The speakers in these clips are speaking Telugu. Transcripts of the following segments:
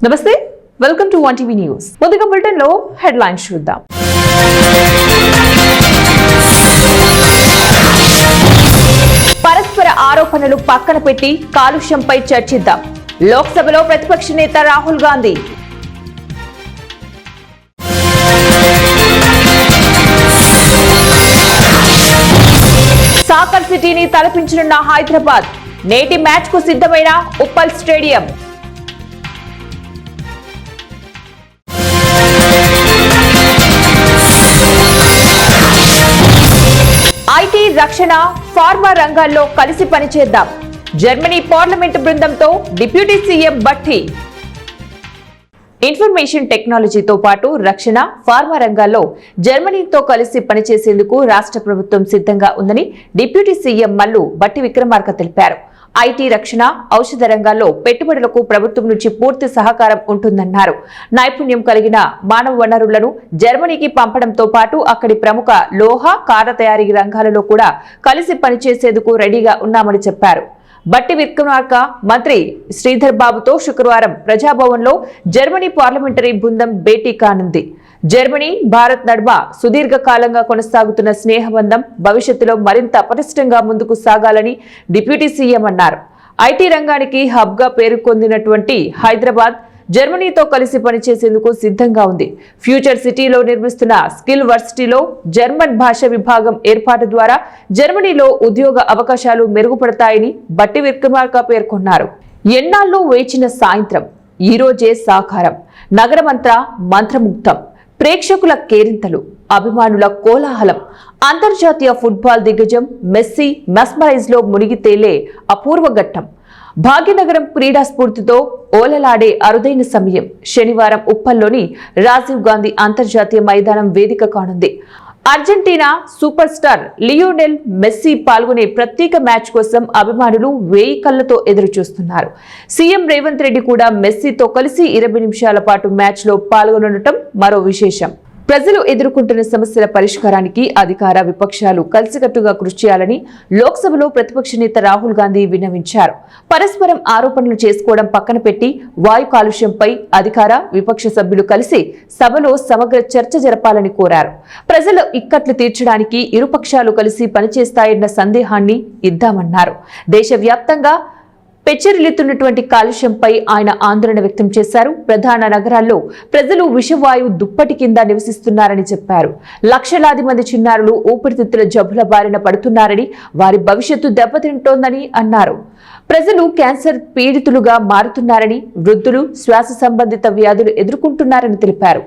నమస్తే, వెల్కమ్ టు 1 టీవీ న్యూస్. ముందుగా బులెటిన్ లో హెడ్లైన్స్ చూద్దాం. పరస్పర ఆరోపణలు పక్కన పెట్టి కాలుష్యంపై చర్చిద్దాం. లోక్సభలో ప్రతిపక్ష నేత రాహుల్ గాంధీ. సాకర్ సిటీని తలపించనున్న హైదరాబాద్. నేటి మ్యాచ్ కు సిద్ధమైన ఉప్పల్ స్టేడియం. ఐటీ, రక్షణ, ఫార్మా రంగాల్లో కలిసి పనిచేద్దాం. జర్మనీ పార్లమెంటు బృందంతో డిప్యూటీ సీఎం భట్టి. ఇన్ఫర్మేషన్ టెక్నాలజీతో పాటు రక్షణ, ఫార్మా రంగాల్లో జర్మనీతో కలిసి పనిచేసేందుకు రాష్ట్ర ప్రభుత్వం సిద్ధంగా ఉందని డిప్యూటీ సీఎం మల్లు భట్టి విక్రమార్క తెలిపారు. ఐటీ, రక్షణ, ఔషధ రంగాల్లో పెట్టుబడులకు ప్రభుత్వం నుంచి పూర్తి సహకారం ఉంటుందన్నారు. నైపుణ్యం కలిగిన మానవ వనరులను జర్మనీకి పంపడంతో పాటు అక్కడి ప్రముఖ లోహ, కార తయారీ రంగాలలో కూడా కలిసి పనిచేసేందుకు రెడీగా ఉన్నామని చెప్పారు. భట్టి విక్రమార్క మంత్రి శ్రీధర్ బాబుతో శుక్రవారం ప్రజాభవన్లో జర్మనీ పార్లమెంటరీ బృందం భేటీ కానుంది. జర్మనీ, భారత్ నడుమ సుదీర్ఘకాలంగా కొనసాగుతున్న స్నేహబంధం భవిష్యత్తులో మరింత పటిష్టంగా ముందుకు సాగాలని డిప్యూటీ సీఎం అన్నారు. ఐటీ రంగానికి హబ్ గా పేరుకొందినటువంటి హైదరాబాద్ జర్మనీతో కలిసి పనిచేసేందుకు సిద్ధంగా ఉంది. ఫ్యూచర్ సిటీలో నిర్మిస్తున్న స్కిల్ వర్సిటీలో జర్మన్ భాష విభాగం ఏర్పాటు ద్వారా జర్మనీలో ఉద్యోగ అవకాశాలు మెరుగుపడతాయని భట్టి విక్రమార్క పేర్కొన్నారు. ఎన్నాళ్ళు వేచిన సాయంత్రం ఈ రోజే సాకారం. నగరమంతా మంత్రముగ్ధం. ప్రేక్షకుల కేరింతలు, అభిమానుల కోలాహలం. అంతర్జాతీయ ఫుట్బాల్ దిగ్గజం మెస్సీ మెస్మరైజ్ లో మునిగి తేలే అపూర్వ ఘట్టం. భాగ్యనగరం క్రీడా స్ఫూర్తితో ఓలలాడే అరుదైన సమయం. శనివారం ఉప్పల్లోని రాజీవ్ గాంధీ అంతర్జాతీయ మైదానం వేదిక కానుంది. Argentina super star Lionel Messi పాల్గొనే ప్రత్యేక మ్యాచ్ కోసం అభిమానులు 1000 కళ్లతో ఎదురు చూస్తున్నారు. సీఎం రేవంత్ రెడ్డి కూడా మెస్సీతో కలిసి 20 నిమిషాల పాటు మ్యాచ్ లో పాల్గొనడం మరో విశేషం. ప్రజలు ఎదుర్కొంటున్న సమస్యల పరిష్కారానికి అధికార, విపక్షాలు కలిసికట్టుగా కృషి చేయాలని లోక్సభలో ప్రతిపక్ష నేత రాహుల్ గాంధీ విన్నవించారు. పరస్పరం ఆరోపణలు చేసుకోవడం పక్కన పెట్టి వాయు కాలుష్యంపై అధికార, విపక్ష సభ్యులు కలిసి సభలో సమగ్ర చర్చ జరపాలని కోరారు. ప్రజల ఇక్కట్లు తీర్చడానికి ఇరుపక్షాలు కలిసి పనిచేస్తాయన్న సందేహాన్ని ఇద్దామన్నారు. దేశవ్యాప్తంగా పెచ్చరిల్లుతున్నటువంటి కాలుష్యంపై ఆయన ఆందోళన వ్యక్తం చేశారు. ప్రధాన నగరాల్లో ప్రజలు విషవాయు దుప్పటి కింద నివసిస్తున్నారని చెప్పారు. లక్షలాది మంది చిన్నారులు ఊపిరితిత్తుల జబ్బుల బారిన పడుతున్నారని, వారి భవిష్యత్తు దెబ్బతింటోందని అన్నారు. ప్రజలు క్యాన్సర్ పీడితులుగా మారుతున్నారని, వృద్ధులు శ్వాస సంబంధిత వ్యాధులు ఎదుర్కొంటున్నారని తెలిపారు.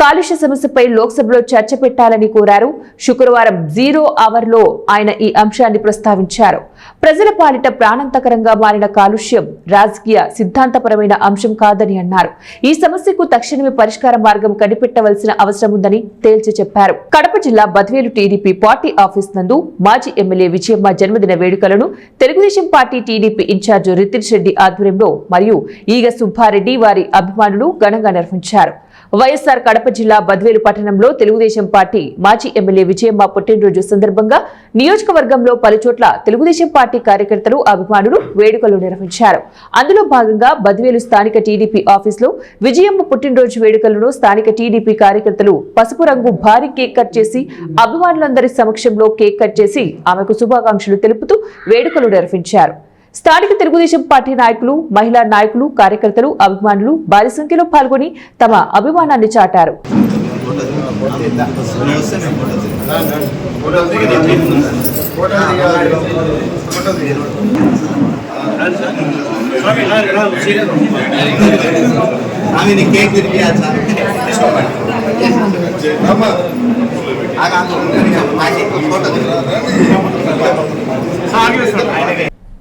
కాలుష్య సమస్యపై లోక్సభలో చర్చ పెట్టాలని కోరారు. శుక్రవారం 0 అవర్లో ఆయన ఈ అంశాన్ని ప్రస్తావించారు. ప్రజల పాలిట ప్రాణాంతకరంగా మారిన కాలుష్యం రాజకీయ, సిద్ధాంతపరమైన అంశం కాదని అన్నారు. ఈ సమస్యకు తక్షణమే పరిష్కార మార్గం కనిపెట్టవలసిన అవసరం ఉందని తేల్చి చెప్పారు. కడప జిల్లా బద్వేలు టీడీపీ పార్టీ ఆఫీస్ నందు మాజీ ఎమ్మెల్యే విజయమ్మ జన్మదిన వేడుకలను Telugu Desam party TDP incharge Ritish Reddy ఆధ్వర్యంలో మరియు ఈగ సుబ్బారెడ్డి వారి అభిమానులు ఘనంగా నిర్వహించారు. వైఎస్ఆర్ కడప జిల్లా బద్వేలు పట్టణంలో తెలుగుదేశం పార్టీ మాజీ ఎమ్మెల్యే విజయమ్మ పుట్టినరోజు సందర్భంగా నియోజకవర్గంలో పలుచోట్ల తెలుగుదేశం పార్టీ కార్యకర్తలు, అభిమానులు వేడుకలు నిర్వహించారు. అందులో భాగంగా బద్వేలు స్థానిక టీడీపీ ఆఫీసులో విజయమ్మ పుట్టినరోజు వేడుకలను స్థానిక టీడీపీ కార్యకర్తలు పసుపు రంగు భారీ కేక్ కట్ చేసి అభిమానులందరి సమక్షంలో కేక్ కట్ చేసి ఆమెకు శుభాకాంక్షలు తెలుపుతూ వేడుకలు నిర్వహించారు. స్థానిక తెలుగుదేశం పార్టీ నాయకులు, మహిళా నాయకులు, కార్యకర్తలు, అభిమానులు భారీ సంఖ్యలో పాల్గొని తమ అభిమానాన్ని చాటారు.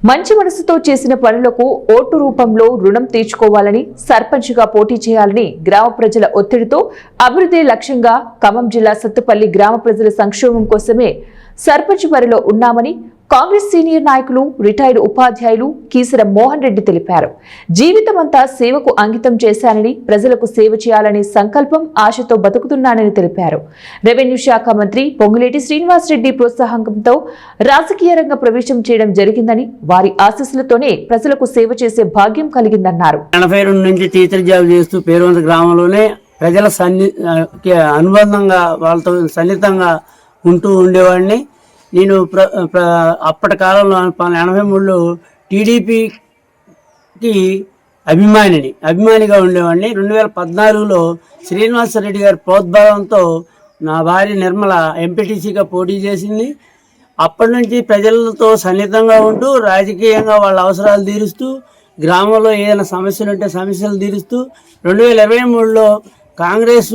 మంచి మనసుతో చేసిన పనులకు ఓటు రూపంలో రుణం తీర్చుకోవాలని, సర్పంచ్గా పోటీ చేయాలని గ్రామ ప్రజల ఒత్తిడితో అభివృద్ధి లక్ష్యంగా ఖమ్మం జిల్లా సత్తుపల్లి గ్రామ ప్రజల సంక్షేమం కోసమే సర్పంచ్ బరిలో ఉన్నామని కాంగ్రెస్ సీనియర్ నాయకులు రిటైర్డ్ ఉపాధ్యాయులు కీసర మోహన్ రెడ్డి తెలిపారు. జీవితమంతా సేవకు అంకితం చేశానని, ప్రజలకు సేవ చేయాలనే సంకల్పం, ఆశతో బతుకుతున్నానని తెలిపారు. రెవెన్యూ శాఖ మంత్రి పొంగులేటి శ్రీనివాసరెడ్డి ప్రోత్సాహంతో రాజకీయ రంగ ప్రవేశం చేయడం జరిగిందని, వారి ఆశీస్సులతోనే ప్రజలకు సేవ చేసే భాగ్యం కలిగిందన్నారు. 82 నుంచి టీచర్ జాబ్ చేస్తూ పేరువంత గ్రామంలోనే ప్రజల అనుబంధంగా వాళ్ళతో సన్నిహితంగా ఉంటూ ఉండేవాడిని. నేను అప్పటి కాలంలో 83లో టీడీపీకి అభిమానిగా ఉండేవాడిని. 2014లో శ్రీనివాసరెడ్డి గారి ప్రోద్బలంతో నా భార్య నిర్మల ఎంపీటీసీగా పోటీ చేసింది. అప్పటి నుంచి ప్రజలతో సన్నిహితంగా ఉంటూ రాజకీయంగా వాళ్ళ అవసరాలు తీరుస్తూ, గ్రామంలో ఏదైనా సమస్యలు ఉంటే సమస్యలు తీరుస్తూ 2023లో కాంగ్రెస్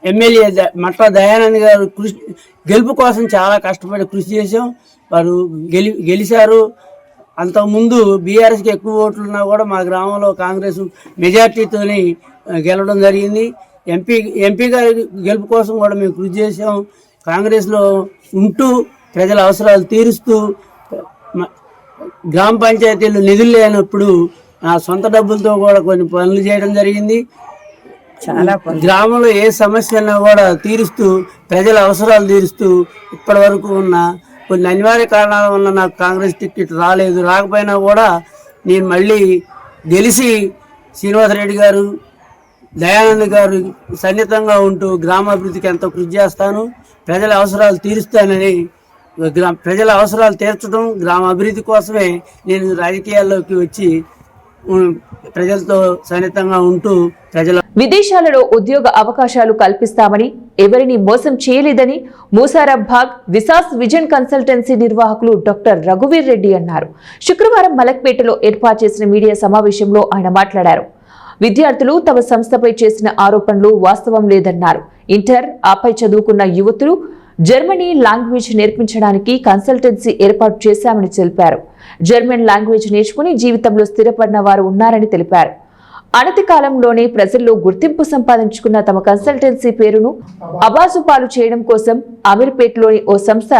ఎమ్మెల్యే మట్ల దయానంద్ గారు గెలుపు కోసం చాలా కష్టపడి కృషి చేశాం. వారు గెలిచారు. అంతకుముందు బీఆర్ఎస్కి ఎక్కువ ఓట్లున్నా కూడా మా గ్రామంలో కాంగ్రెస్ మెజార్టీతోని గెలవడం జరిగింది. ఎంపీ గారి గెలుపు కోసం కూడా మేము కృషి చేసాం. కాంగ్రెస్లో ఉంటూ ప్రజల అవసరాలు తీరుస్తూ, గ్రామ పంచాయతీలు నిధులు లేనప్పుడు నా సొంత డబ్బులతో కూడా కొన్ని పనులు చేయడం జరిగింది. చాలా గ్రామంలో ఏ సమస్య ఉన్నా కూడా తీరుస్తూ, ప్రజల అవసరాలు తీరుస్తూ, ఇప్పటి వరకు ఉన్న కొన్ని అనివార్య కారణాల వల్ల నాకు కాంగ్రెస్ టికెట్ రాకపోయినా కూడా నేను మళ్ళీ గెలిచి శ్రీనివాసరెడ్డి గారు, దయానంద్ గారు సన్నిహితంగా ఉంటూ గ్రామాభివృద్ధికి ఎంతో కృషి చేస్తాను. ప్రజల అవసరాలు తీరుస్తానని, ప్రజల అవసరాలు తీర్చడం, గ్రామ అభివృద్ధి కోసమే నేను రాజకీయాల్లోకి వచ్చి ప్రజలతో సన్నిహితంగా ఉంటూ విదేశాలలో ఉద్యోగ అవకాశాలు కల్పిస్తామని, ఎవరిని మోసం చేయలేదని మూసారాబాగ్ విసాస్ విజన్ కన్సల్టెన్సీ నిర్వాహకులు డాక్టర్ రఘువీర్ రెడ్డి అన్నారు. శుక్రవారం మలక్పేటలో ఏర్పాటు చేసిన మీడియా సమావేశంలో ఆయన మాట్లాడారు. విద్యార్థులు తమ సంస్థపై చేసిన ఆరోపణలు వాస్తవం లేదన్నారు. ఇంటర్ ఆపై చదువుకున్న యువతులు జర్మనీ లాంగ్వేజ్ నేర్పించడానికి కన్సల్టెన్సీ ఏర్పాటు చేశామని తెలిపారు. జర్మన్ లాంగ్వేజ్ నేర్చుకుని జీవితంలో స్థిరపడిన వారు ఉన్నారని తెలిపారు. అనతి కాలంలోనే ప్రజల్లో గుర్తింపు సంపాదించుకున్న తమ కన్సల్టెన్సీ పేరును అబాజుపాలు చేయడం కోసం అమీర్పేటలోని ఓ సంస్థ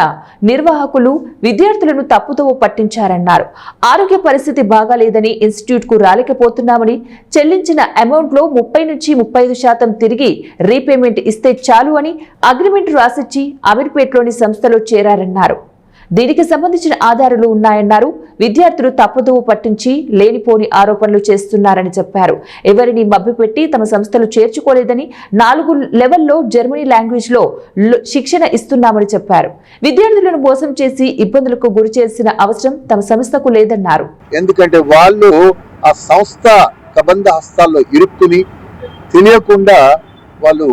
నిర్వాహకులు విద్యార్థులను తప్పుదోవ పట్టించారన్నారు. ఆరోగ్య పరిస్థితి బాగాలేదని ఇన్స్టిట్యూట్ కు రాలేకపోతున్నామని, చెల్లించిన అమౌంట్ లో 30 నుంచి 35% తిరిగి రీపేమెంట్ ఇస్తే చాలు అని అగ్రిమెంట్ రాసిచ్చి అమీర్పేటలోని సంస్థలో చేరారన్నారు. దీనికి సంబంధించిన ఆధారాలు ఉన్నాయన్నారు. విద్యార్థులు తప్పుదోవ పట్టించి లేనిపోని ఆరోపణలు చేస్తున్నారని చెప్పారు. ఎవరిని మభ్యపెట్టి తమ సంస్థలు చేర్చుకోలేదని, 4 లెవెల్లో జర్మనీ లాంగ్వేజ్ లో శిక్షణ ఇస్తున్నామని చెప్పారు. విద్యార్థులను మోసం చేసి ఇబ్బందులకు గురి చేసిన అవసరం తమ సంస్థకు లేదన్నారు. ఎందుకంటే వాళ్ళు ఆ సంస్థ కబంధ హస్తాల్లో ఇరుక్కుని తెలియకుండా వాళ్ళు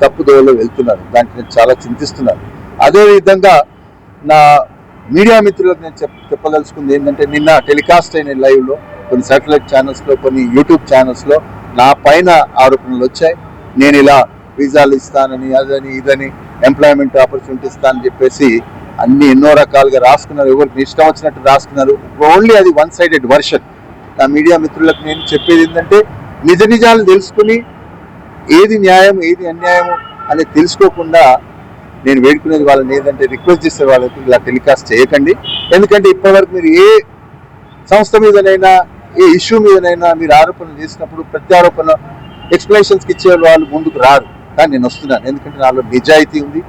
తప్పుదోవలో వెళ్తున్నారు. దానికి నేను చాలా చింతిస్తున్నాను. అదేవిధంగా నా మీడియా మిత్రులకు నేను చెప్పదలుచుకుంది ఏంటంటే, నిన్న టెలికాస్ట్ అయిన లైవ్లో కొన్ని శాటిలైట్ ఛానల్స్లో, కొన్ని యూట్యూబ్ ఛానల్స్లో నా పైన ఆరోపణలు వచ్చాయి. నేను ఇలా వీసాలు ఇస్తానని, అదని ఇదని, ఎంప్లాయ్మెంట్ ఆపర్చునిటీ ఇస్తానని చెప్పేసి అన్ని ఎన్నో రకాలుగా రాసుకున్నారు. ఎవరికి ఇష్టం వచ్చినట్టు రాసుకున్నారు. ఓన్లీ అది 1 సైడెడ్ వర్షన్. నా మీడియా మిత్రులకు నేను చెప్పేది ఏంటంటే, నిజాలు తెలుసుకుని ఏది న్యాయం ఏది అన్యాయం అనేది తెలుసుకోకుండా నేను వేడుకునేది వాళ్ళని ఏంటంటే, రిక్వెస్ట్ చేసే వాళ్ళకి ఇలా టెలికాస్ట్ చేయకండి. ఎందుకంటే ఇప్పటివరకు మీరు ఏ సంస్థ మీదనైనా, ఏ ఇష్యూ మీదనైనా మీరు ఆరోపణలు చేసినప్పుడు ప్రత్యారోపణ ఎక్స్ప్లెనేషన్స్కి ఇచ్చే వాళ్ళు ముందుకు రారు. కానీ నేను వస్తున్నాను. ఎందుకంటే నాలో నిజాయితీ ఉంది,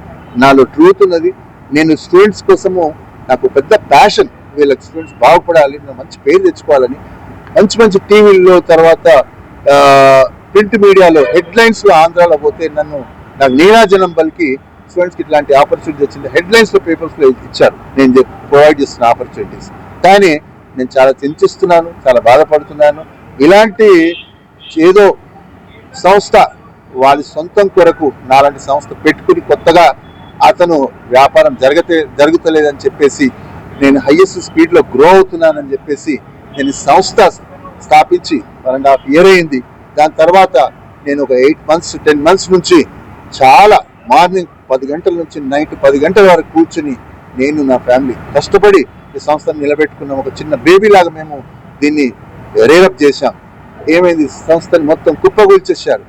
నాలో ట్రూత్ ఉన్నది. నేను స్టూడెంట్స్ కోసము నాకు పెద్ద ప్యాషన్. వీళ్ళకి స్టూడెంట్స్ బాగుపడాలి, మంచి పేరు తెచ్చుకోవాలని, మంచి టీవీల్లో, తర్వాత ప్రింట్ మీడియాలో హెడ్లైన్స్లో ఆంధ్రాలో పోతే నాకు నీరాజనం పలికి స్టూడెంట్స్కి ఇట్లాంటి ఆపర్చునిటీ వచ్చింది. హెడ్లైన్స్లో, పేపర్స్లో ఇచ్చారు. నేను ప్రొవైడ్ చేస్తున్న ఆపర్చునిటీస్. కానీ నేను చాలా చింతిస్తున్నాను, చాలా బాధపడుతున్నాను. ఇలాంటి ఏదో సంస్థ వాళ్ళ సొంతం కొరకు నాలాంటి సంస్థ పెట్టుకుని కొత్తగా అతను వ్యాపారం జరుగుతలేదని చెప్పేసి, నేను హైయెస్ట్ స్పీడ్లో గ్రో అవుతున్నానని చెప్పేసి నేను సంస్థ స్థాపించి 1.5 years అయింది. దాని తర్వాత నేను ఒక 8 months 10 months నుంచి చాలా మార్నింగ్ 10 గంటల నుంచి నైట్ 10 గంటల వరకు కూర్చుని నేను నా ఫ్యామిలీ కష్టపడి ఈ సంస్థను నిలబెట్టుకున్నాం. ఒక చిన్న బేబీ లాగా మేము దీన్ని రేరప్ చేశాం. ఏమైంది, సంస్థని మొత్తం కుప్పగూల్చేశారు.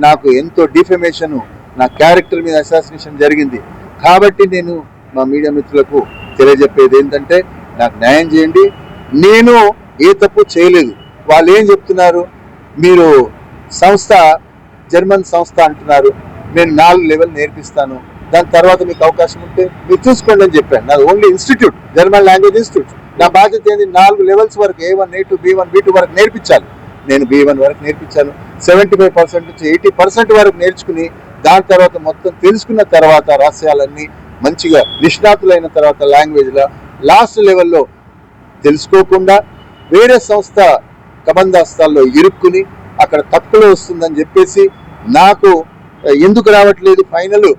నాకు ఎంతో డిఫెమేషన్, నా క్యారెక్టర్ మీద అసాసినేషన్ జరిగింది. కాబట్టి నేను మా మీడియా మిత్రులకు తెలియజెప్పేది ఏంటంటే నాకు న్యాయం చేయండి. నేను ఏ తప్పు చేయలేదు. వాళ్ళు ఏం చెప్తున్నారు, మీరు సంస్థ జర్మన్ సంస్థ అంటున్నారు, నేను 4 లెవెల్ నేర్పిస్తాను, దాని తర్వాత మీకు అవకాశం ఉంటే మీరు చూసుకోండి అని చెప్పాను. నాది only institute, German language institute. నా బాధ్యత ఏంది 4 లెవెల్స్ వరకు A1 A2 B1 B2 వరకు నేర్పించాలి. నేను B1 వరకు నేర్పించాను. 75% నుంచి 80% వరకు నేర్చుకుని దాని తర్వాత మొత్తం తెలుసుకున్న తర్వాత రహస్యాలన్నీ మంచిగా నిష్ణాతులైన తర్వాత లాంగ్వేజ్లో లాస్ట్ లెవెల్లో తెలుసుకోకుండా వేరే సంస్థ కబంధాస్తాల్లో ఇరుక్కుని అక్కడ తప్పులో వస్తుందని చెప్పేసి నాకు ఎందుకు రావట్లేదు ఫైనల్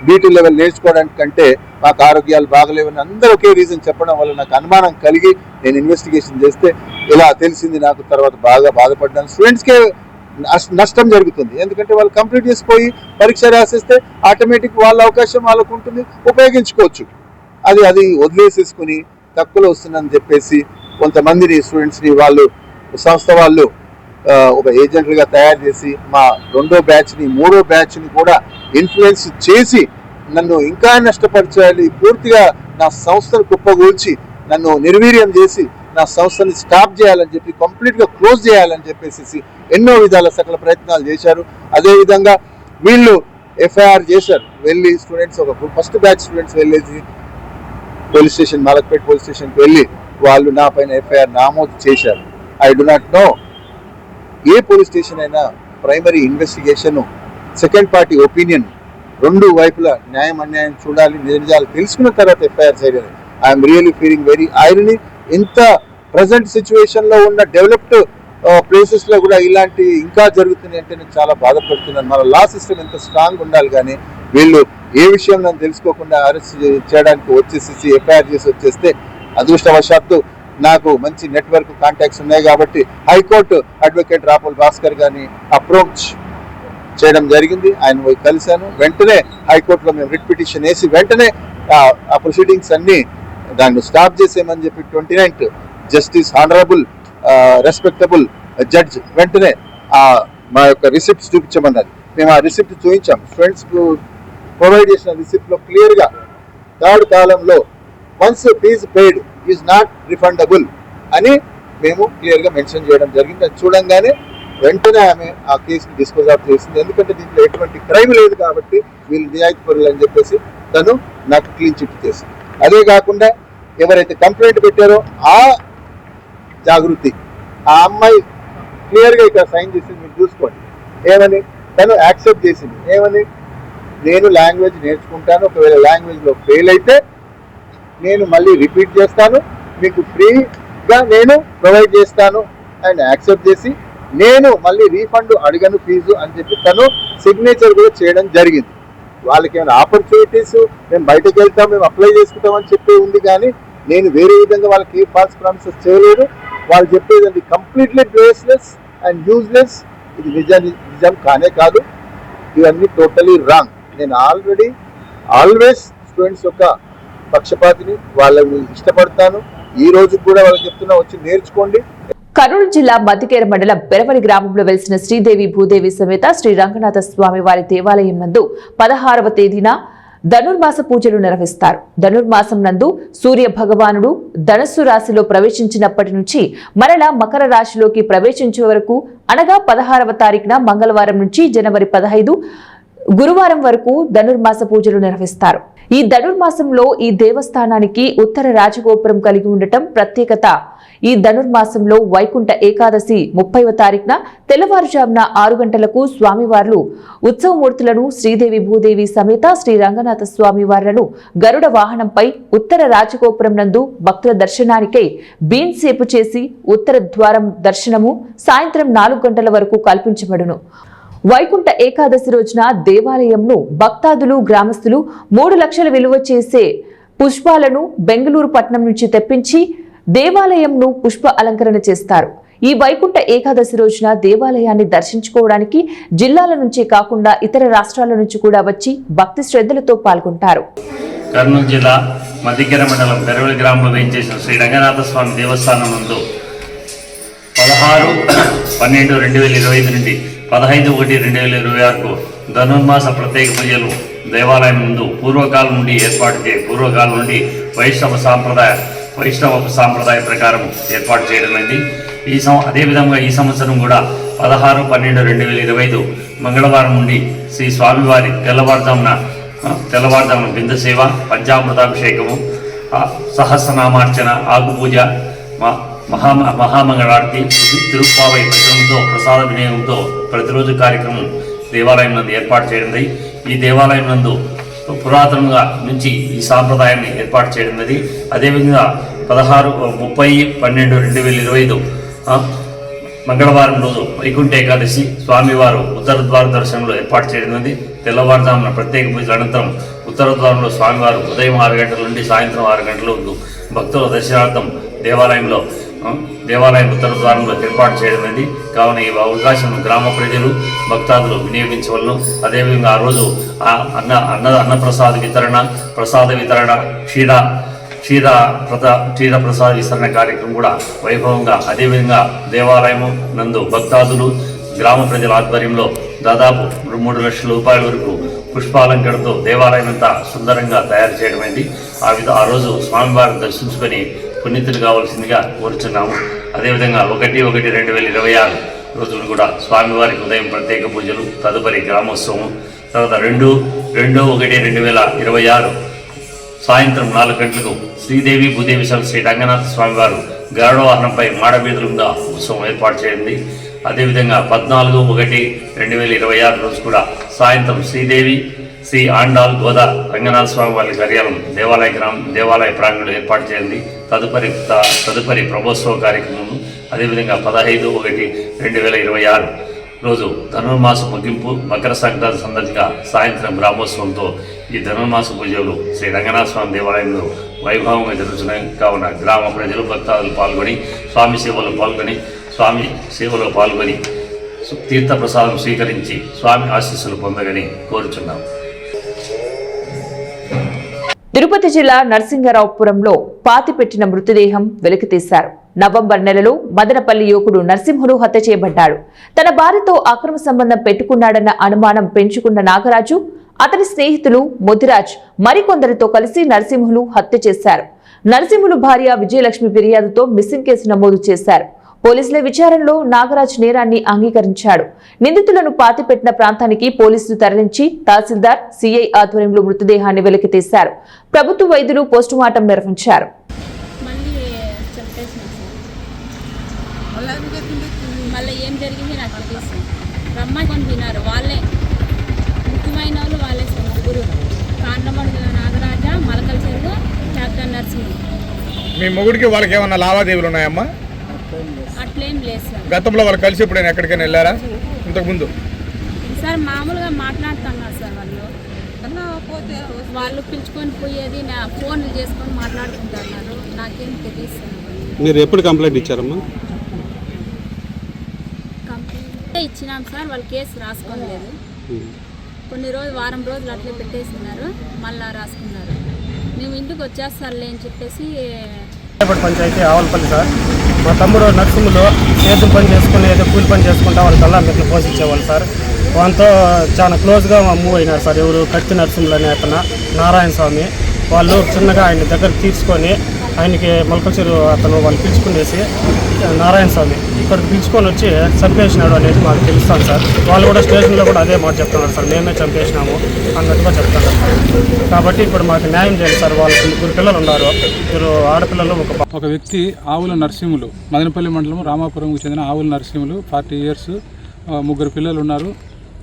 B2 లెవెల్ నేర్చుకోవడానికి కంటే మాకు ఆరోగ్యాలు బాగలేవని అందరూ ఒకే రీజన్ చెప్పడం వల్ల నాకు అనుమానం కలిగి నేను ఇన్వెస్టిగేషన్ చేస్తే ఇలా తెలిసింది నాకు. తర్వాత బాగా బాధపడ్డాను. స్టూడెంట్స్కే నష్టం జరుగుతుంది, ఎందుకంటే వాళ్ళు కంప్లీట్ చేసిపోయి పరీక్ష రాసేస్తే ఆటోమేటిక్ వాళ్ళ అవకాశం వాళ్ళకు ఉంటుంది, ఉపయోగించుకోవచ్చు. అది వదిలేసేసుకుని తక్కువలో వస్తుందని చెప్పేసి కొంతమందిని స్టూడెంట్స్ని వాళ్ళు సంస్థ వాళ్ళు ఒక ఏజెంట్లుగా తయారు చేసి మా 2వ బ్యాచ్ని 3వ బ్యాచ్ని కూడా ఇన్ఫ్లుయెన్స్ చేసి నన్ను ఇంకా నష్టపరచాలి, పూర్తిగా నా సంస్థను కుప్పగూల్చి నన్ను నిర్వీర్యం చేసి నా సంస్థని స్టాప్ చేయాలని చెప్పి కంప్లీట్గా క్లోజ్ చేయాలని చెప్పేసి ఎన్నో విధాల సకల ప్రయత్నాలు చేశారు. అదేవిధంగా వీళ్ళు ఎఫ్ఐఆర్ చేశారు. వెళ్ళి స్టూడెంట్స్ ఒక ఫస్ట్ బ్యాచ్ స్టూడెంట్స్ వెళ్ళేసి పోలీస్ స్టేషన్ మలక్పేట్ పోలీస్ స్టేషన్కి వెళ్ళి వాళ్ళు నా పైన ఎఫ్ఐఆర్ నమోదు చేశారు. ఐ డు నాట్ నో, ఏ పోలీస్ స్టేషన్ అయినా primary investigation, second party opinion, 2 వైపులా న్యాయం అన్యాయం చూడాలి, నిజాలు తెలుసుకున్న తర్వాత ఎఫ్ఐఆర్ చేయాలి. I'm really feeling very irony. ఇంత ప్రజెంట్ సిచ్యువేషన్లో ఉన్న డెవలప్డ్ ప్లేసెస్లో కూడా ఇలాంటి ఇంకా జరుగుతుంది అంటే నేను చాలా బాధపడుతున్నాను. మన లా సిస్టమ్ ఎంత స్ట్రాంగ్ ఉండాలి, కానీ వీళ్ళు ఏ విషయం నన్ను తెలుసుకోకుండా అరెస్ట్ చేయడానికి వచ్చేసి ఎఫ్ఐఆర్ చేసి వచ్చేస్తే అదృష్టవశాత్తు నాకు మంచి నెట్వర్క్ కాంటాక్ట్స్ ఉన్నాయి కాబట్టి హైకోర్టు అడ్వకేట్ రాపుల్ భాస్కర్ గారిని అప్రోచ్ చేయడం జరిగింది. ఆయన పోయి కలిశాను. వెంటనే హైకోర్టులో మేము రిట్ పిటిషన్ వేసి వెంటనే ఆ ప్రొసీడింగ్స్ అన్ని దాన్ని స్టాప్ చేసేయమని చెప్పి 29th justice honourable respectable judge వెంటనే మా యొక్క రిసిప్ట్స్ చూపించమన్నది. మేము ఆ రిసిప్ట్ చూపించాం. స్టూడెంట్స్ ప్రొవైడ్ చేసిన రిసిప్ట్లో క్లియర్గా 3rd కాలంలో once fees paid is not refundable అని మేము క్లియర్గా మెన్షన్ చేయడం జరిగింది. అది చూడంగానే వెంటనే ఆమె ఆ కేసుని డిస్పోజ్ ఆఫ్ చేసింది. ఎందుకంటే దీంట్లో ఎటువంటి క్రైమ్ లేదు కాబట్టి వీళ్ళు నిజాయితీ పరులు అని చెప్పేసి తను నాకు క్లీన్ చిట్ చేసింది. అదే కాకుండా ఎవరైతే కంప్లైంట్ పెట్టారో ఆ జాగృతి ఆ అమ్మాయి క్లియర్గా ఇక్కడ సైన్ చేసింది, మీరు చూసుకోండి. ఏమని తను యాక్సెప్ట్ చేసింది, ఏమని నేను లాంగ్వేజ్ నేర్చుకుంటాను, ఒకవేళ లాంగ్వేజ్లో ఫెయిల్ అయితే నేను మళ్ళీ రిపీట్ చేస్తాను, మీకు ఫ్రీగా నేను ప్రొవైడ్ చేస్తాను అండ్ యాక్సెప్ట్ చేసి నేను మళ్ళీ రీఫండ్ అడగను ఫీజు అని చెప్పి తను సిగ్నేచర్ కూడా చేయడం జరిగింది. వాళ్ళకి ఏమైనా ఆపర్చునిటీస్ మేము బయటకు వెళ్తాం, మేము అప్లై చేసుకుంటామని చెప్పి ఉంది, కానీ నేను వేరే విధంగా వాళ్ళకి ఏ ఫాల్స్ ప్రామిసెస్ చేయలేదు. వాళ్ళు చెప్పేది కంప్లీట్లీ బేస్లెస్ అండ్ యూజ్లెస్. ఇది నిజం కానే కాదు, ఇవన్నీ టోటలీ రాంగ్. నేను ఆల్వేస్ స్టూడెంట్స్ యొక్క పక్షపాతిని, వాళ్ళని ఇష్టపడతాను. ఈ రోజు కూడా వాళ్ళకి చెప్తున్నా, వచ్చి నేర్చుకోండి. కర్నూలు జిల్లా మద్దికేర మండలం పెరవలి గ్రామంలో వెలిసిన శ్రీదేవి భూదేవి సమేత శ్రీ రంగనాథ స్వామి వారి దేవాలయం నందు 16వ తేదీన ధనుర్మాస పూజలు నిర్వహిస్తారు. ధనుర్మాసం నందు సూర్య భగవానుడు ధనస్సు రాశిలో ప్రవేశించినప్పటి నుంచి మరలా మకర రాశిలోకి ప్రవేశించే వరకు అనగా 16వ తారీఖున మంగళవారం నుంచి జనవరి 15 గురువారం వరకు ధనుర్మాస పూజలు నిర్వహిస్తారు. ఈ ధనుర్మాసంలో ఈ దేవస్థానానికి ఉత్తర రాజగోపురం కలిగి ఉండటం ప్రత్యేకత. ఈ ధనుర్మాసంలో వైకుంఠ ఏకాదశి 30వ తారీఖున తెల్లవారుజామున 6 గంటలకు స్వామివార్లు ఉత్సవమూర్తులను శ్రీదేవి భూదేవి సమేత శ్రీ రంగనాథ స్వామివార్లను గరుడ వాహనంపై ఉత్తర రాజగోపురం నందు భక్తుల దర్శనానికై బీన్సేపు చేసి ఉత్తర ద్వారం దర్శనము సాయంత్రం 4 గంటల వరకు కల్పించబడును. వైకుంఠ ఏకాదశి రోజున దేవాలయంను భక్తాదులు గ్రామస్తులు 3 లక్షల విలువ చేసే పుష్పాలను బెంగళూరు పట్టణం నుంచి తెప్పించి దేవాలయంను పుష్ప అలంకరణ చేస్తారు. ఈ వైకుంఠ ఏకాదశి రోజున దేవాలయాన్ని దర్శించుకోవడానికి జిల్లాల నుంచే కాకుండా ఇతర రాష్ట్రాల నుంచి కూడా వచ్చి భక్తి శ్రద్ధలతో పాల్గొంటారు. కర్నూలు జిల్లా మద్దికేర మండలం పెరవలి గ్రామంలో వేయించేసిన శ్రీ రంగనాథ స్వామి దేవస్థానం నందు 16/12/2025 నుండి 15/1/2026 ధనుర్మాస ప్రత్యేక పూజలు దేవాలయం ముందు పూర్వకాలం నుండి పూర్వకాలం నుండి వైష్ణవ సాంప్రదాయ ప్రకారం ఏర్పాటు చేయడమైంది. అదేవిధంగా ఈ సంవత్సరం కూడా 16/12/2025 మంగళవారం నుండి శ్రీ స్వామివారి తెల్లవారుజామున బిందు సేవ, పంచామృతాభిషేకము, సహస్రనామార్చన, ఆకుపూజ, మహామంగళారతి, తిరుప్పావై ప్రజలతో ప్రసాద వినియోగంతో ప్రతిరోజు కార్యక్రమం దేవాలయం నందు ఏర్పాటు చేయనుంది. ఈ దేవాలయం నందు పురాతనంగా నుంచి ఈ సాంప్రదాయాన్ని ఏర్పాటు చేయనున్నది. అదేవిధంగా 30/12/2025 మంగళవారం రోజు వైకుంఠ ఏకాదశి స్వామివారు ఉత్తర ద్వార దర్శనంలో ఏర్పాటు చేయనుంది. తెల్లవారుజామున ప్రత్యేక పూజల అనంతరం ఉత్తర ద్వారంలో స్వామివారు ఉదయం 6 గంటల నుండి సాయంత్రం 6 గంటల వరకు భక్తుల దర్శనార్థం దేవాలయం ఉత్తర ద్వారంలో ఏర్పాటు చేయడమైంది. కావున ఈ అవకాశం గ్రామ ప్రజలు భక్తాదులు వినియోగించవలను. అదేవిధంగా ఆ రోజు అన్నప్రసాద వితరణ, క్షీర ప్రసాద విస్తరణ కార్యక్రమం కూడా వైభవంగా, అదేవిధంగా దేవాలయము నందు భక్తాదులు గ్రామ ప్రజల ఆధ్వర్యంలో దాదాపు 3 లక్షల రూపాయల వరకు పుష్పాలంకరణతో దేవాలయం అంతా సుందరంగా తయారు చేయడమైంది. ఆ రోజు స్వామివారిని దర్శించుకొని పుణ్యతులు కావాల్సిందిగా కోరుచున్నాము. అదేవిధంగా 1/1/2026 రోజులు కూడా స్వామివారికి ఉదయం ప్రత్యేక పూజలు, తదుపరి గ్రామోత్సవం, తర్వాత 2/1/2026 సాయంత్రం 4 గంటలకు శ్రీదేవి భూదేవి శ్రీ రంగనాథ స్వామివారు గరుడవాహనంపై మాడవీధులుగా ఉత్సవం ఏర్పాటు చేయండి. అదేవిధంగా 14/1/2026 రోజు కూడా సాయంత్రం శ్రీదేవి శ్రీ ఆండాల్ గోదా రంగనాథ స్వామి వారి కార్యాలయం దేవాలయ ప్రాంగణంలో ఏర్పాటు చేయండి. తదుపరి ప్రభోత్సవ కార్యక్రమం. అదేవిధంగా 15/1/2026 రోజు ధనుర్మాస ముగింపు మకర సంక్రాంతి సందర్భంగా సాయంత్రం గ్రామోత్సవంతో ఈ ధనుర్మాస పూజలు శ్రీ రంగనాథ స్వామి దేవాలయంలో వైభవంగా జరుగుతున్నాయి. కావున గ్రామ ప్రజలు భక్తాదులు పాల్గొని స్వామి సేవలో పాల్గొని తీర్థ ప్రసాదం స్వీకరించి స్వామి ఆశీస్సులు పొందగని కోరుచున్నాం. తిరుపతి జిల్లా నరసింగరావుపురంలో పాతిపెట్టిన మృతదేహం వెలికితీశారు. నవంబర్ నెలలో మదనపల్లి యువకుడు నరసింహులు హత్య చేయబడ్డాడు. తన భార్యతో అక్రమ సంబంధం పెట్టుకున్నాడన్న అనుమానం పెంచుకున్న నాగరాజు, అతని స్నేహితులు ముదిరాజ్ మరికొందరితో కలిసి నరసింహులు హత్య చేశారు. నరసింహులు భార్య విజయలక్ష్మి ఫిర్యాదుతో మిస్సింగ్ కేసు నమోదు చేశారు. పోలీసుల విచారణలో నాగరాజ్ నేరాన్ని అంగీకరించాడు. నిందితులను పాతిపెట్టిన ప్రాంతానికి పోలీసులు తరలించి తహసీల్దార్, సిఐ ఆధ్వర్యంలో మృతదేహాన్ని వెలికితీశారు. ప్రభుత్వ వైద్యులు పోస్టుమార్టం నిర్వహించారు. మళ్ళీ ఏం జరిగింది నాకు తెలుసు. రమ్మని తిన్నారు వాళ్ళే, ముఖ్యమైన వాళ్ళు వాళ్ళే. ముగ్గురు కాండమడుగుల నాగరాజ, మలకల చెరువు, డాక్టర్ నర్సింగ్. మీ మొగుడికి వాళ్ళకి ఏమన్నా లావాదేవీలు ఉన్నాయమ్మా? అట్లేం లేదు సార్. గతంలో వాళ్ళు కలిసి ఎప్పుడైనా ఎక్కడికైనా వెళ్ళారా ఇంతకుముందు? సార్ మామూలుగా మాట్లాడుతున్నారు సార్. వాళ్ళు పిలుచుకొని పోయేది, నా ఫోన్లు చేసుకొని మాట్లాడుకుంటున్నారు. నాకేం తెలియదు సార్. మీరు ఎప్పుడు కంప్లైంట్ ఇచ్చారమ్మా? కంప్లైంట్ ఇచ్చినాం సార్. వాళ్ళు కేసు రాసుకోలేదు. వారం రోజులు అట్లే పెట్టేస్తున్నారు. మళ్ళా రాసుకున్నారు. మేము ఇంటికి వచ్చేస్తారులే అని చెప్పేసి. పంచాయతీ ఆవలపల్లి సార్. మా తమ్ముడు నర్సింహులు సేద్యం పని చేసుకుని ఏదో కూలి పని చేసుకుంటా వాళ్ళ కల్లా మెట్లు పోషించేవాళ్ళు సార్. వాళ్ళతో చాలా క్లోజ్గా మూవ్ అయినారు సార్. ఎవరు కత్తి నర్సింహులు అనే అతను, నారాయణ స్వామి. వాళ్ళు చిన్నగా ఆయన దగ్గర తీసుకొని ఆయనకి మొలకచెరు అతను వాళ్ళు పిలుచుకునేసి నారాయణ స్వామి ఇక్కడికి పిలుచుకొని వచ్చి చంపేసినాడు అనేది మాకు తెలుస్తాను సార్. వాళ్ళు కూడా స్టేషన్లో కూడా అదే మాట చెప్తున్నారు సార్, మేమే చంపేసినాము అన్నట్టుగా చెప్తున్నారు. కాబట్టి ఇప్పుడు మాకు న్యాయం చేయాలి సార్. వాళ్ళకి 3 పిల్లలు ఉన్నారు. 2 ఆడపిల్లలు, ఒక వ్యక్తి ఆవుల నరసింహులు, మదనపల్లి మండలం రామాపురంకు చెందిన ఆవుల నరసింహులు, 40 years, 3 పిల్లలు ఉన్నారు.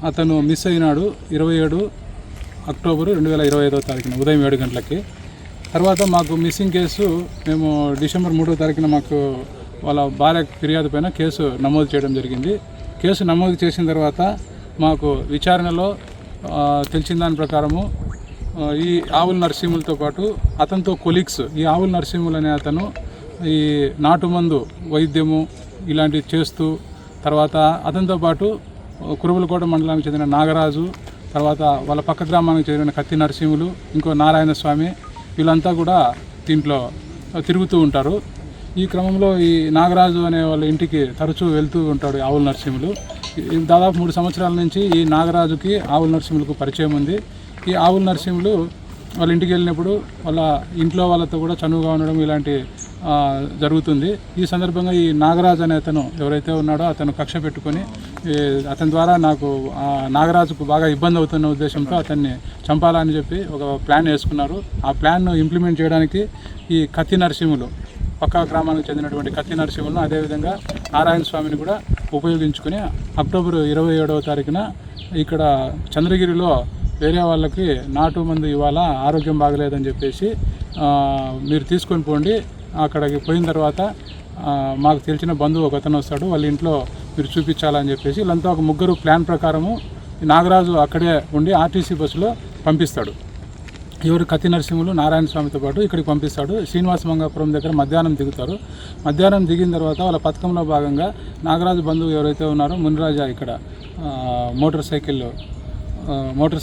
అతను మిస్ అయినాడు 27 అక్టోబర్ 2025వ తారీఖున ఉదయం 7 గంటలకి. తర్వాత మాకు మిస్సింగ్ కేసు మేము డిసెంబర్ 3వ తారీఖున మాకు వాళ్ళ భార్య ఫిర్యాదు పైన కేసు నమోదు చేయడం జరిగింది. కేసు నమోదు చేసిన తర్వాత మాకు విచారణలో తెలిసిన దాని ప్రకారము ఈ ఆవుల నరసింహులతో పాటు అతనితో కొలీగ్స్, ఈ ఆవుల నరసింహులు అనే అతను ఈ నాటుమందు వైద్యము ఇలాంటివి చేస్తూ, తర్వాత అతనితో పాటు కురుబలకోట మండలానికి చెందిన నాగరాజు, తర్వాత వాళ్ళ పక్క గ్రామానికి చెందిన కత్తి నరసింహులు, ఇంకో నారాయణ స్వామి, వీళ్ళంతా కూడా దీంట్లో తిరుగుతూ ఉంటారు. ఈ క్రమంలో ఈ నాగరాజు అనే వాళ్ళ ఇంటికి తరచూ వెళ్తూ ఉంటాడు ఆవుల నరసింహులు. దాదాపు 3 సంవత్సరాల నుంచి ఈ నాగరాజుకి ఆవుల నరసింహులకు పరిచయం ఉంది. ఈ ఈ ఆవుల నరసింహులు వాళ్ళ ఇంటికి వెళ్ళినప్పుడు వాళ్ళ ఇంట్లో వాళ్ళతో కూడా చనువుగా ఉండడం ఇలాంటి జరుగుతుంది. ఈ సందర్భంగా ఈ నాగరాజు అనే అతను ఎవరైతే ఉన్నాడో అతను కక్ష పెట్టుకొని అతని ద్వారా నాకు నాగరాజుకు బాగా ఇబ్బంది అవుతున్న ఉద్దేశంతో అతన్ని చంపాలని చెప్పి ఒక ప్లాన్ వేసుకున్నారు. ఆ ప్లాన్ను ఇంప్లిమెంట్ చేయడానికి ఈ కత్తి నరసింహులు పక్కా గ్రామానికి చెందినటువంటి కత్తి నరసింహులను అదేవిధంగా నారాయణ స్వామిని కూడా ఉపయోగించుకొని అక్టోబర్ 27వ తారీఖున ఇక్కడ చంద్రగిరిలో వేరే వాళ్ళకి నాటు మందు ఇవాళ ఆరోగ్యం బాగలేదని చెప్పేసి మీరు తీసుకొని పోండి, అక్కడికి పోయిన తర్వాత మాకు తెలిసిన బంధువు ఒక అతను వస్తాడు, వాళ్ళ ఇంట్లో మీరు చూపించాలని చెప్పేసి వీళ్ళంతా ఒక ముగ్గురు ప్లాన్ ప్రకారము నాగరాజు అక్కడే ఉండి ఆర్టీసీ బస్సులో పంపిస్తాడు. ఎవరు కత్తి నరసింహులు నారాయణ స్వామితో పాటు ఇక్కడికి పంపిస్తాడు. శ్రీనివాస మంగాపురం దగ్గర మధ్యాహ్నం దిగుతారు. మధ్యాహ్నం దిగిన తర్వాత వాళ్ళ పథకంలో భాగంగా నాగరాజు బంధువు ఎవరైతే ఉన్నారో మునిరాజా ఇక్కడ మోటార్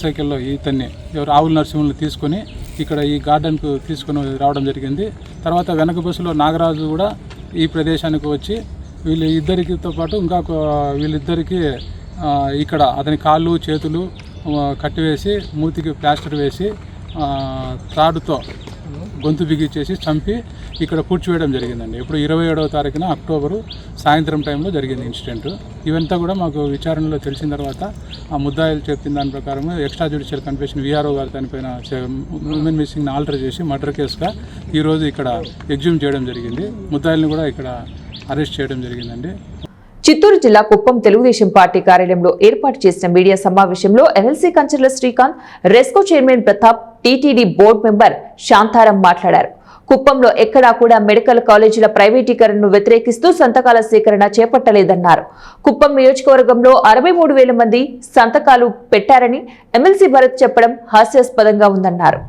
సైకిల్లో ఇతన్ని ఎవరు ఆవుల నరసింహులను తీసుకొని ఇక్కడ ఈ గార్డెన్కు తీసుకొని రావడం జరిగింది. తర్వాత వెనక బస్సులో నాగరాజు కూడా ఈ ప్రదేశానికి వచ్చి వీళ్ళిద్దరితో పాటు వీళ్ళిద్దరికి ఇక్కడ అతని కాళ్ళు చేతులు కట్టివేసి మూతికి ప్లాస్టర్ వేసి తాడుతో గొంతు బిగించేసి చంపి ఇక్కడ పూడ్చివేయడం జరిగిందండి. ఇప్పుడు 27వ తారీఖున అక్టోబరు సాయంత్రం టైంలో జరిగింది ఇన్సిడెంట్. ఇవంతా కూడా మాకు విచారణలో తెలిసిన తర్వాత ఆ ముద్దాయిలు చెప్పిన దాని ప్రకారం ఎక్స్ట్రా జ్యుడిషియల్ కన్ఫెషన్ విఆర్ఓ గారి దానిపైన ఉమెన్ మిస్సింగ్ని ఆల్టర్ చేసి మర్డర్ కేసుగా ఈరోజు ఇక్కడ ఎగ్జ్యూమ్ చేయడం జరిగింది. ముద్దాయిల్ని కూడా ఇక్కడ అరెస్ట్ చేయడం జరిగిందండి. చిత్తూరు జిల్లా కుప్పం తెలుగుదేశం పార్టీ కార్యాలయంలో ఏర్పాటు చేసిన మీడియా సమావేశంలో MLC Kancharla Srikanth, RESCO chairman Pratap, TTD board member Shantaram మాట్లాడారు. కుప్పంలో ఎక్కడా కూడా మెడికల్ కాలేజీల ప్రైవేటీకరణను వ్యతిరేకిస్తూ సంతకాల సేకరణ చేపట్టలేదన్నారు. కుప్పం నియోజకవర్గంలో 63,000 మంది సంతకాలు పెట్టారని ఎమ్మెల్సీ భరత్ చెప్పడం హాస్యాస్పదంగా ఉందన్నారు.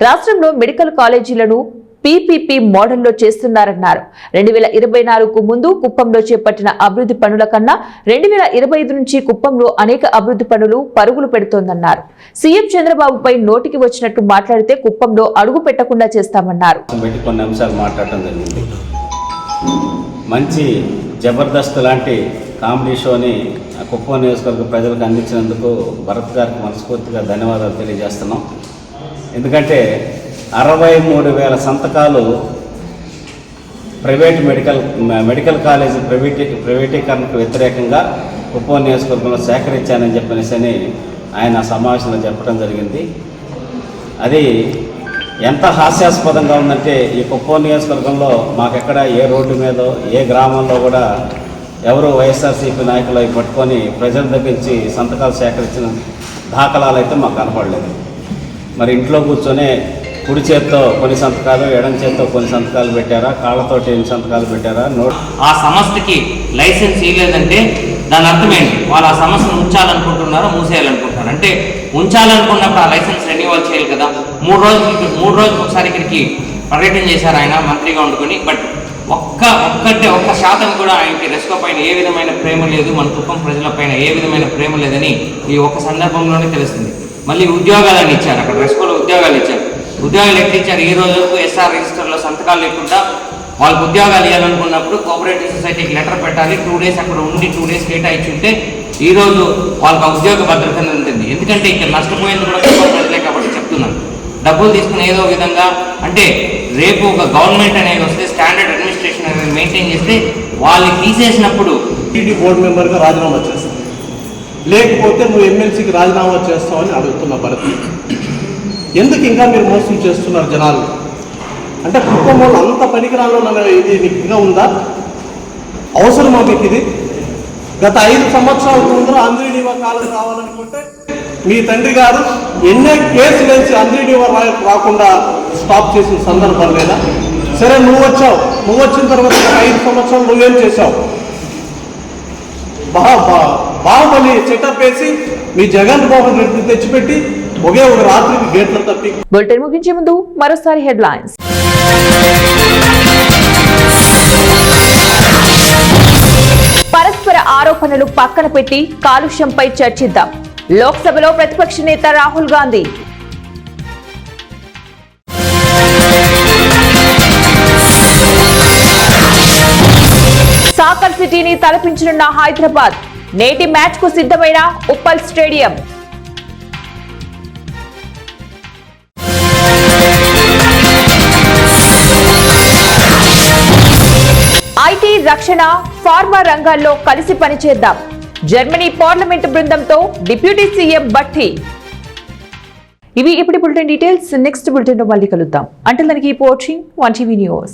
రాష్ట్రంలో మెడికల్ కాలేజీలను పీపీపీ మోడల్లో చేస్తున్నారన్నారు. 2024కు ముందు కుప్పంలో చేపట్టిన అభివృద్ధి పనుల కన్నా 2025 నుంచి కుప్పంలో అనేక అభివృద్ధి పనులు పరుగులు పెడుతోందన్నారు. సీఎం చంద్రబాబుపై నోటికి వచ్చినట్టు మాట్లాడితే కుప్పంలో అడుగు పెట్టకుండా చేస్తామన్నారు. కొన్ని అంశాలు మాట్లాడటం జరిగింది. మంచి జబర్దస్త్ లాంటి కామెడీ షోని కుప్పం నియోజకవర్గ ప్రజలకు అందించినందుకు భరత్ గారికి మనస్ఫూర్తిగా ధన్యవాదాలు తెలియజేస్తున్నాం. ఎందుకంటే 63,000 సంతకాలు మెడికల్ కాలేజీ ప్రైవేటీకరణకు వ్యతిరేకంగా కుప్పం నియోజకవర్గంలో సేకరించానని చెప్పనేసి ఆయన సమావేశంలో చెప్పడం జరిగింది. అది ఎంత హాస్యాస్పదంగా ఉందంటే ఈ కుప్పం నియోజకవర్గంలో మాకెక్కడ ఏ రోడ్డు మీదో ఏ గ్రామంలో కూడా ఎవరు వైఎస్ఆర్సీపీ నాయకులు అవి పట్టుకొని ప్రజల దగ్గర నుంచి సంతకాలు సేకరించిన దాఖలాలు అయితే మాకు కనపడలేదు. మరి ఇంట్లో కూర్చొనే కుడి చేత్తో కొన్ని సంతకాలు, ఎడం చేత్తో కొన్ని సంతకాలు పెట్టారా, కాళ్ళతోటి ఎన్ని సంతకాలు పెట్టారా, ఆ సంస్థకి లైసెన్స్ ఇవ్వలేదంటే దాని అర్థం ఏంటి? వాళ్ళు ఆ సంస్థను ఉంచాలనుకుంటున్నారో మూసేయాలనుకుంటున్నారు. అంటే ఉంచాలనుకున్నప్పుడు ఆ లైసెన్స్ రెన్యువల్ చేయాలి కదా. మూడు రోజులకు ఒకసారి ఇక్కడికి పర్యటన చేశారు ఆయన మంత్రిగా వండుకొని. బట్ ఒక్క శాతం కూడా ఆయనకి రెస్కో పైన ఏ విధమైన ప్రేమ లేదు, మన కుప్పం ప్రజలపైన ఏ విధమైన ప్రేమ లేదని ఈ ఒక్క సందర్భంలోనే తెలుస్తుంది. మళ్ళీ ఉద్యోగాలను ఇచ్చారు, అక్కడ రెస్కోలో ఉద్యోగాలు ఇచ్చారు. ఉద్యోగాలు ఎక్కించారు. ఈ రోజు ఎస్ఆర్ రిజిస్టర్లో సంతకాలు లేకుండా వాళ్ళకు ఉద్యోగాలు ఇవ్వాలనుకున్నప్పుడు కోఆపరేటివ్ సొసైటీకి లెటర్ పెట్టాలి. 2 days అక్కడ ఉండి 2 days కేటాయించుంటే ఈరోజు వాళ్ళకి ఆ ఉద్యోగ భద్రత ఉంటుంది. ఎందుకంటే ఇక్కడ నష్టపోయింది కూడా కుప్పం ప్రజలే కాబట్టి చెప్తున్నాను. డబ్బులు తీసుకుని ఏదో విధంగా అంటే రేపు ఒక గవర్నమెంట్ అనేది వస్తే స్టాండర్డ్ అడ్మినిస్ట్రేషన్ అనేది మెయింటైన్ చేస్తే వాళ్ళని తీసేసినప్పుడు టీటీ బోర్డు మెంబర్గా రాజీనామా చేస్తాం, లేకపోతే నువ్వు ఎమ్మెల్సీకి రాజీనామా చేస్తావని అడుగుతున్న భరత్. ఎందుకు ఇంకా మీరు మోసం చేస్తున్నారు జనాలు? అంటే కుప్పం వాళ్ళు అంత పనికిరాలో ఇది నీకు ఇంకా ఉందా? అవసరమా మీకు ఇది? గత 5 సంవత్సరాల ముందర అంద్రీనీవా కాలం కావాలనుకుంటే మీ తండ్రి గారు ఎన్నో కేసులు వేసి అంద్రీనీవా రాకుండా స్టాప్ చేసిన సందర్భం లేదా? సరే నువ్వు వచ్చావు, నువ్వు వచ్చిన తర్వాత 5 సంవత్సరాలు నువ్వేం చేశావు? బాహుబలి సెటప్ వేసి మీ జగన్మోహన్ రెడ్డిని తెచ్చిపెట్టి ఒకే ఒక రాత్రికి గేట్లు తప్పి. బులెటిన్ ముగించే ముందు మరోసారి హెడ్లైన్స్. పరస్పర ఆరోపణలు పక్కన పెట్టి కాలుష్యంపై చర్చిద్దాం. లోక్సభలో ప్రతిపక్ష నేత రాహుల్ గాంధీ. సాకర్ సిటీని తలపించనున్న హైదరాబాద్. నేటి మ్యాచ్ కు సిద్ధమైన ఉప్పల్ స్టేడియం. ఐటీ, రక్షణ, ఫార్మా రంగాల్లో కలిసి పనిచేద్దాం. జర్మనీ పార్లమెంటు బృందంతో డిప్యూటీ సీఎం భట్టి. ఇవి ఇప్పుడు బులెటిన్ డీటెయిల్స్. నెక్స్ట్ బులెటిన్ లో మళ్ళీ కలుద్దాం. Until then keep watching 1TV news.